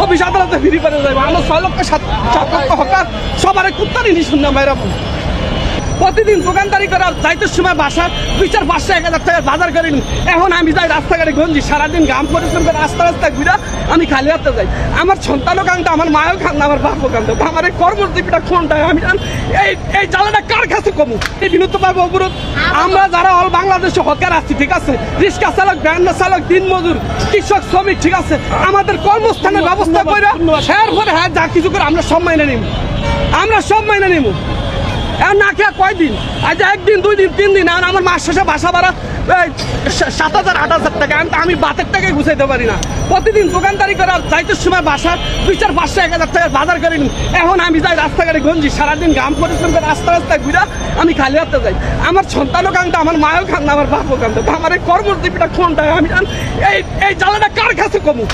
Office আদালতে ফিরি করে যাইব। আমরা 6 লক্ষ 7 লক্ষ হকার সবার কুত্তারই নিশুন না মেয়েরা প্রতিদিন দোকানদারি করার যাইতে সময় বাসা 2-4-5-1,000 টাকা বাজার করে নি। এখন আমি যাই রাস্তাঘাটে গঞ্জি সারাদিন গাম পরিশ্রম করে রাস্তা ঘুরা আমি খালি হাতে যাই। আমার সন্তানও কান্দে, আমার মায়ও কান্দে, আমার বাপও কান্দে। আমার এই কর্মজীবীটা কোনটায় আমি এই জ্বালাটা কার কাছে কমু? এই বিনোদ পাবো অবরোধ। আমরা যারা অল বাংলাদেশে হকার আছি, ঠিক আছে, রিক্সা চালক, ভ্যান চালক, দিন মজুর, কৃষক, শ্রমিক, ঠিক আছে, আমাদের কর্মস্থানের ব্যবস্থা করে এরপরে হ্যাঁ যা কিছু করে আমরা সব মাইনে নিব, আমরা সব মাইনে নিব। না খেয়ে কয়দিন, আজ 1 দিন 2 দিন 3 দিন। এখন আমার মাস শেষে বাসা ভাড়া 7,000-8,000 টাকা, আমি বাতের টাকায় গুছাইতে পারি না। প্রতিদিন দোকানদারি করার যাইতে সময় বাসা 2-4-5-1,000 টাকা বাজার করে নি। এখন আমি যাই রাস্তাঘাটে গঞ্জি সারাদিন গাম পরিশ্রম করে রাস্তা ঘুরা আমি খালি হাতে যাই। আমার সন্তানও কান্দে, আমার মায়ও কান্দে, আমার বাপও কান্দে। আমার এই কর্মজীবীটা কোনটায় আমি এই জ্বালাটা কার কাছে কমু?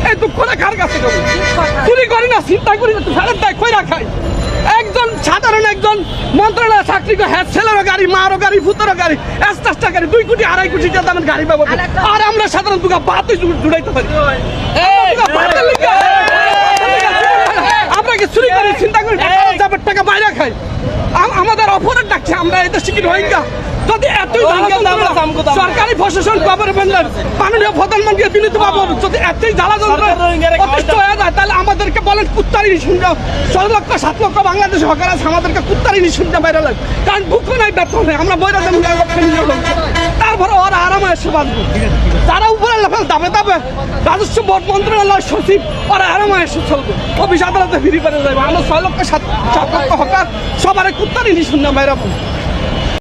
এই দুঃখটা কার কাছে কমু? চুরি করি না, চিন্তা করি না, ফেরত দেয় কইরা খাই। একজন সাধারণ একজন মন্ত্রণালয় চাকরি করে, হ্যাঁ, ছেলেরও গাড়ি, মারও গাড়ি, ফুতেরও গাড়ি, এক্সট্রা গাড়ি, 2 কোটি 2.5 কোটি টাকা দামের গাড়ি পাবো। আর আমরা সাধারণ দুগা বাতই জুড়াইতে পারি। আমরা কি চুরি করি, চিন্তা করি, টাকা বাইরে খাই? আমাদের অপরাধ ডাকছে, আমরা এটা শিখি রোহিঙ্গা। যদি এতই সরকারি প্রশাসন গভর্নমেন্টের মাননীয় প্রধানমন্ত্রী বিনীত বাবু যদি এতই জ্বালা যন্ত্র হয়ে যায়, তাহলে আমাদেরকে বলেন কুত্তারি শুনতে 6 লক্ষ 7 লক্ষ বাংলাদেশ হকার আছে, আমাদেরকে কুত্তারি শুনতে বাইরে লাগে। কারণ বুক নাই, ব্যর্থ নেই, আমরা বইরা যেমন তারপরে ওরা আরামে এসে বাঁধবো। যারা উপরে লেভেল দাবে দাবে রাজস্ব বোর্ড মন্ত্রণালয় সচিব, ওরা আরামে এসে চলবে। অফিস আদালতে ফিরি করে যাইব। আমরা 6 লক্ষ 7 লক্ষ হকার সবার কুত্তারি শুনতে বাইরে